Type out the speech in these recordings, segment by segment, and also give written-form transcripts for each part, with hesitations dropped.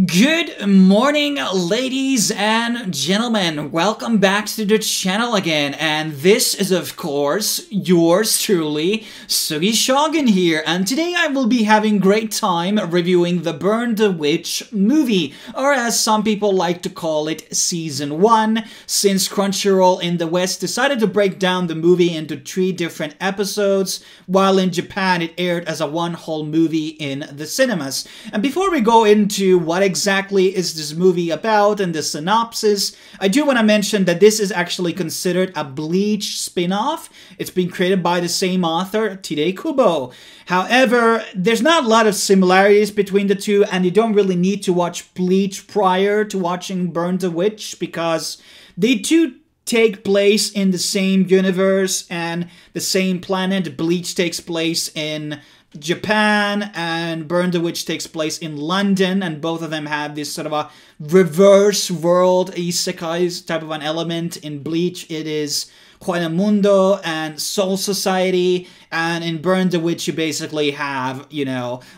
Good morning, ladies and gentlemen. Welcome back to the channel again, and this is of course yours truly, Sugi Shogun here, and today I will be having great time reviewing the Burn the Witch movie, or as some people like to call it, Season 1, since Crunchyroll in the West decided to break down the movie into 3 different episodes, while in Japan it aired as a one whole movie in the cinemas. And before we go into what exactly is this movie about and the synopsis, I do want to mention that this is actually considered a Bleach spin-off. It's been created by the same author, Tide Kubo. However, there's not a lot of similarities between the two, and you don't really need to watch Bleach prior to watching Burn the Witch, because they do take place in the same universe and the same planet. Bleach takes place in Japan and Burn the Witch takes place in London, and both of them have this sort of a reverse world isekai type of an element. In Bleach it is Mundo and Soul Society, and in Burn the Witch you basically have,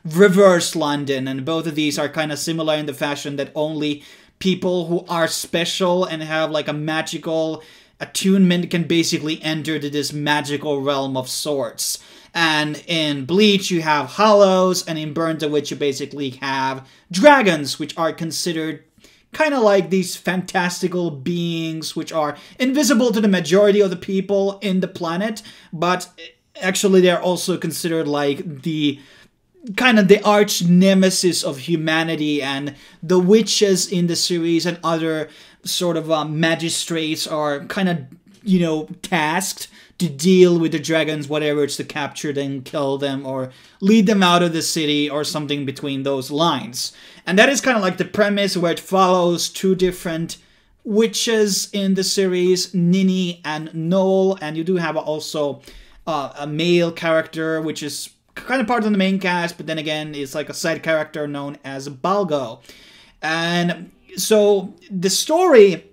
reverse London, and both of these are kind of similar in the fashion that only people who are special and have like a magical attunement can basically enter to this magical realm of sorts. And in Bleach you have hollows, and in Burn the Witch you basically have dragons, which are considered kind of like these fantastical beings which are invisible to the majority of the people in the planet, but actually they're also considered like the kind of the arch nemesis of humanity, and the witches in the series and other sort of magistrates are kind of, tasked to deal with the dragons, whatever it's to capture them, kill them, or lead them out of the city, or something between those lines. And that is kind of like the premise, where it follows 2 different witches in the series, Ninny and Noel, and you do have also a male character, which is kind of part of the main cast, but then again, it's like a side character known as Balgo. And so the story,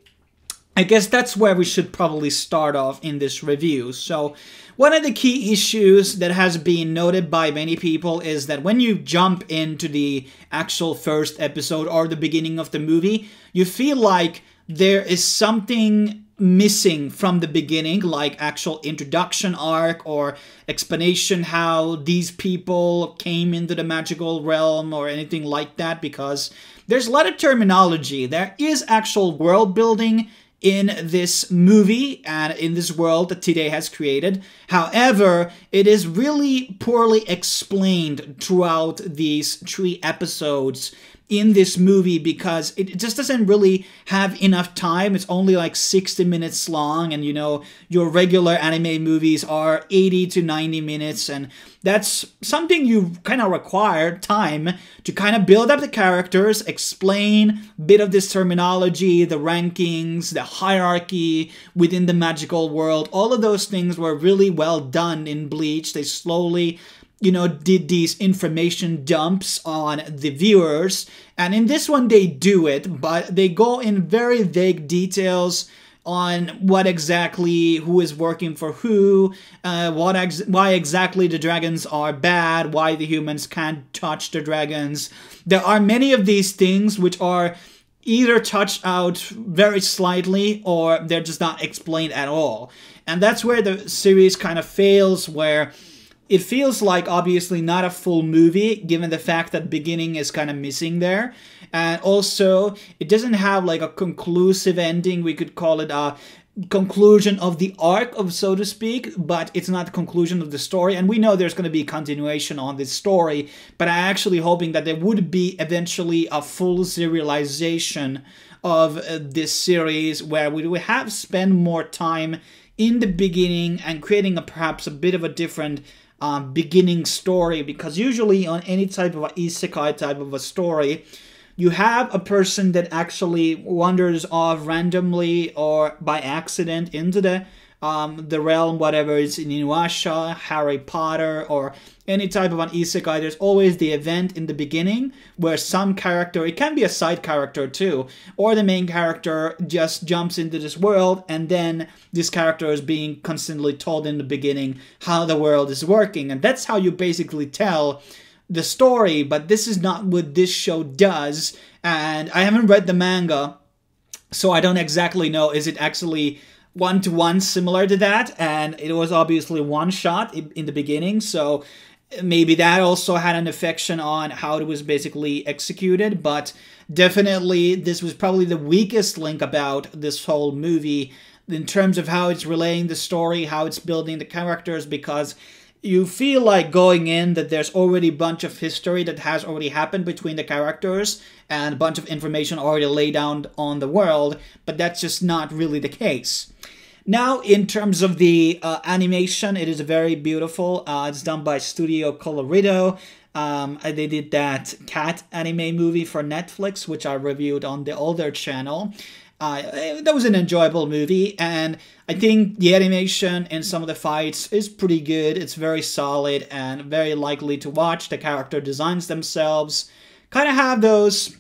I guess that's where we should probably start off in this review. So one of the key issues that has been noted by many people is that when you jump into the actual first episode or the beginning of the movie, you feel like there is something missing from the beginning, like actual introduction arc or explanation how these people came into the magical realm or anything like that, because there's a lot of terminology. There is actual world building in this movie and in this world that Tide has created. However, it is really poorly explained throughout these 3 episodes in this movie, because it just doesn't really have enough time. It's only like 60 minutes long, and your regular anime movies are 80 to 90 minutes, and that's something you kind of require time to kind of build up the characters, explain a bit of this terminology, the rankings, the hierarchy within the magical world. All of those things were really well done in Bleach. They slowly did these information dumps on the viewers. And in this one, they do it, but they go in very vague details on what exactly, who is working for who, why exactly the dragons are bad, why the humans can't touch the dragons. There are many of these things which are either touched out very slightly, or they're just not explained at all. And that's where the series kind of fails, where it feels like obviously not a full movie, given the fact that beginning is kind of missing there. And also, it doesn't have like a conclusive ending. We could call it a conclusion of the arc, of so to speak, but it's not the conclusion of the story. And we know there's going to be a continuation on this story, but I'm actually hoping that there would be eventually a full serialization of this series, where we would have spent more time in the beginning and creating perhaps a bit of a different beginning story, because usually on any type of a isekai type of a story, you have a person that actually wanders off randomly or by accident into the realm, whatever it's in Inuyasha, Harry Potter, or any type of an isekai. There's always the event in the beginning where some character, it can be a side character too, or the main character just jumps into this world, and then this character is being constantly told in the beginning how the world is working. And that's how you basically tell the story, but this is not what this show does. And I haven't read the manga, so I don't exactly know. Is it actually one-to-one similar to that? And it was obviously one shot in the beginning, so maybe that also had an affection on how it was basically executed. But definitely this was probably the weakest link about this whole movie in terms of how it's relaying the story, how it's building the characters, because you feel like going in that there's already a bunch of history that has already happened between the characters and a bunch of information already laid down on the world, but that's just not really the case. Now, in terms of the animation, it is very beautiful. It's done by Studio Colorido. They did that cat anime movie for Netflix, which I reviewed on the older channel. That was an enjoyable movie, and I think the animation in some of the fights is pretty good. It's very solid and very likely to watch. The character designs themselves kind of have those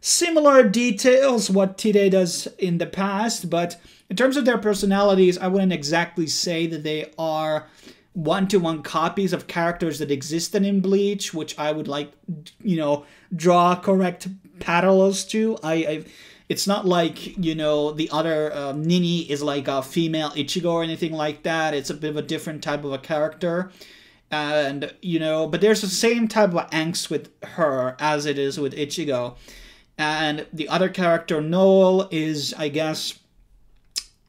similar details what Tide does in the past, but in terms of their personalities, I wouldn't exactly say that they are one-to-one copies of characters that existed in Bleach, which I would like, draw correct parallels to. It's not like, the other Ninny is like a female Ichigo or anything like that. It's a bit of a different type of a character. And, but there's the same type of angst with her as it is with Ichigo. And the other character, Noel, is, I guess,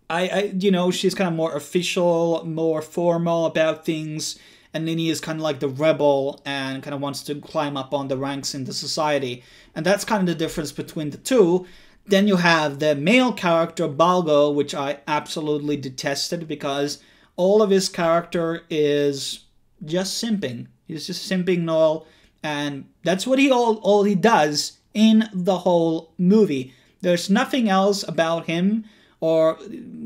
she's kind of more official, more formal about things. And Ninny is kind of like the rebel and kind of wants to climb up on the ranks in the society. And that's kind of the difference between the two. Then you have the male character, Balgo, which I absolutely detested because all of his character is just simping. He's just simping Noel, and that's what all he does in the whole movie. There's nothing else about him, or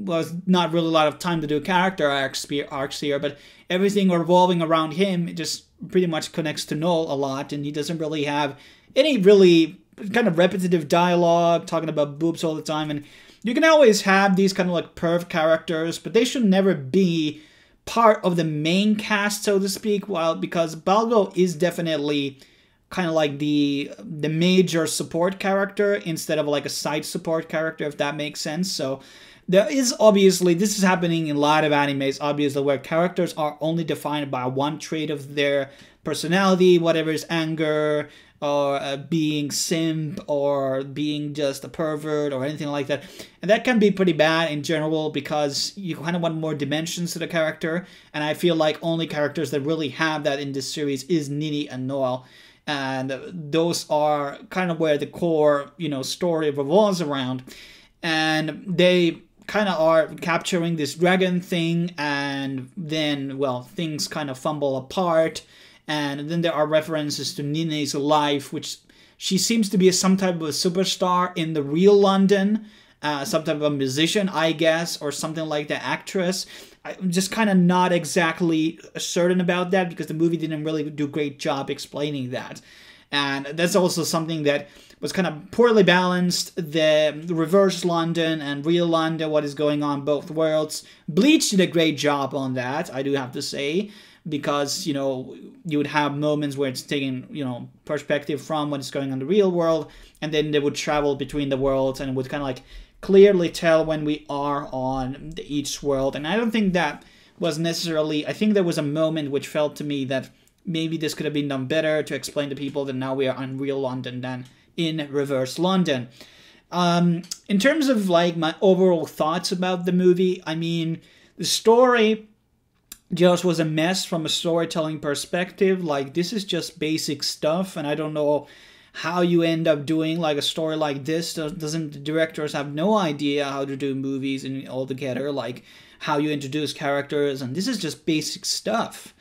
was not really a lot of time to do character arcs here, but everything revolving around him just pretty much connects to Noel a lot, and he doesn't really have any really kind of repetitive dialogue, talking about boobs all the time, and you can always have these kind of like perv characters, but they should never be part of the main cast, so to speak, because Balgo is definitely kind of like the major support character instead of like a side support character, if that makes sense. So there is obviously, this is happening in a lot of animes, obviously, where characters are only defined by one trait of their personality, whatever is anger, or being simp, or being just a pervert, or anything like that. And that can be pretty bad in general, because you kind of want more dimensions to the character, and I feel like only characters that really have that in this series is Ninny and Noel. And those are kind of where the core, story revolves around. And they kind of are capturing this dragon thing, and then, well, things kind of fumble apart. And then there are references to Ninny's life, which she seems to be some type of a superstar in the real London, some type of a musician, I guess, or something like the actress. I'm just kind of not exactly certain about that, because the movie didn't really do a great job explaining that. And that's also something that was kind of poorly balanced, the reverse London and real London, what is going on both worlds. Bleach did a great job on that, I do have to say, because, you would have moments where it's taking, perspective from what's going on in the real world, and then they would travel between the worlds, and it would kind of like clearly tell when we are on each world. And I don't think that was necessarily, I think there was a moment which felt to me that maybe this could have been done better to explain to people that now we are on real London than in reverse London. In terms of like my overall thoughts about the movie, I mean, the story just was a mess from a storytelling perspective. Like, this is just basic stuff, and I don't know how you end up doing like a story like this. Doesn't the directors have no idea how to do movies and all together, like how you introduce characters, and this is just basic stuff.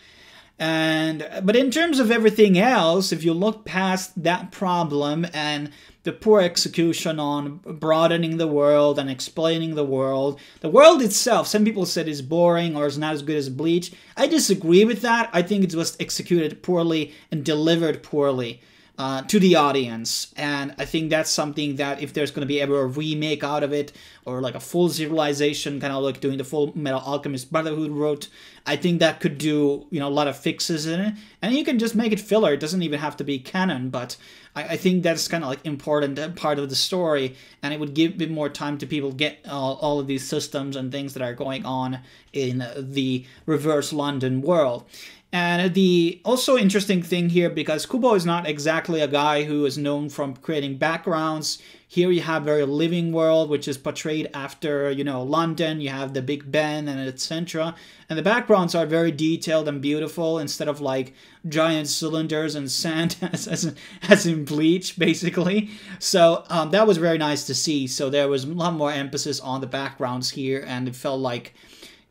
But in terms of everything else, if you look past that problem and the poor execution on broadening the world and explaining the world itself, some people said is boring or is not as good as Bleach. I disagree with that. I think it was executed poorly and delivered poorly. to the audience. And I think that's something that if there's going to be ever a remake out of it, or like a full serialization, kind of like doing the Full Metal Alchemist Brotherhood route, I think that could do, you know, a lot of fixes in it. And you can just make it filler. It doesn't even have to be canon, but I think that's kind of like important part of the story, and it would give a bit more time to people get all of these systems and things that are going on in the reverse London world. And the also interesting thing here, because Kubo is not exactly a guy who is known from creating backgrounds. Here you have very living world, which is portrayed after, you know, London. You have the Big Ben and etc. And the backgrounds are very detailed and beautiful, instead of like giant cylinders and sand as in Bleach, basically. So that was very nice to see. So there was a lot more emphasis on the backgrounds here, and it felt like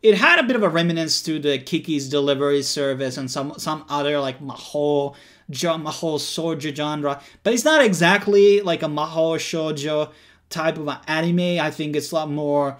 it had a bit of a remnants to the Kiki's Delivery Service and some other like Mahou shoujo genre, but it's not exactly like a Mahou shoujo type of an anime. I think it's a lot more.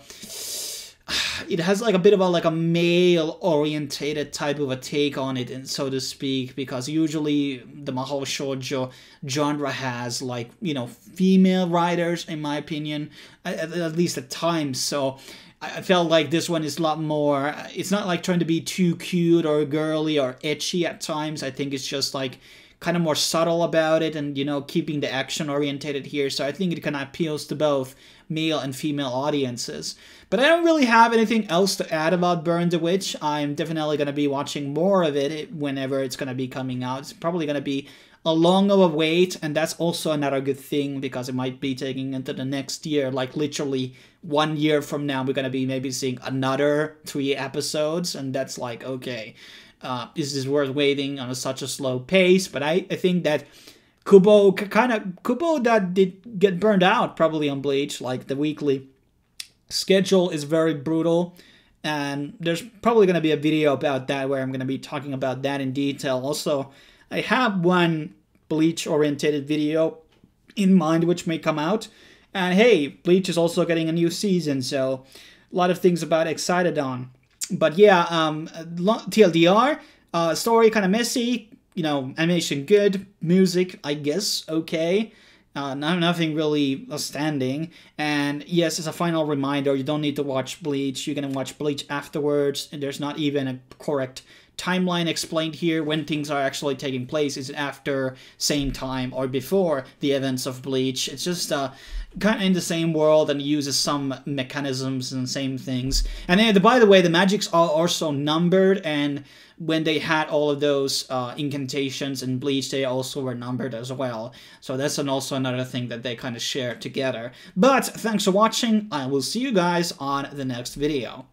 It has like a bit of a male-orientated type of a take on it, and so to speak, because usually the Mahou shoujo genre has, like, you know, female writers, in my opinion, at least at times. So I felt like this one is a lot more, it's not like trying to be too cute or girly or ecchi at times. I think it's just like kind of more subtle about it, and, you know, keeping the action orientated here. So I think it kind of appeals to both male and female audiences. But I don't really have anything else to add about Burn the Witch. I'm definitely going to be watching more of it whenever it's going to be coming out. It's probably going to be a long of a wait, and that's also another good thing, because it might be taking into the next year. Like literally 1 year from now, we're going to be maybe seeing another 3 episodes, and that's like, okay, is this worth waiting on such a slow pace? But I think that Kubo that did get burned out probably on Bleach. Like the weekly schedule is very brutal, and there's probably going to be a video about that where I'm going to be talking about that in detail. Also, I have one Bleach-oriented video in mind which may come out. And hey, Bleach is also getting a new season, so a lot of things about excited on. But yeah, TLDR, story kind of messy, you know, animation good, music, I guess, okay. Nothing really outstanding. And yes, as a final reminder, you don't need to watch Bleach. You can watch Bleach afterwards, and there's not even a correct timeline explained here when things are actually taking place. Is it after, same time, or before the events of Bleach? It's just kind of in the same world and uses some mechanisms and same things. And then, by the way, the magics are also numbered, and when they had all of those incantations in Bleach, they also were numbered as well. So that's also another thing that they kind of share together. But thanks for watching. I will see you guys on the next video.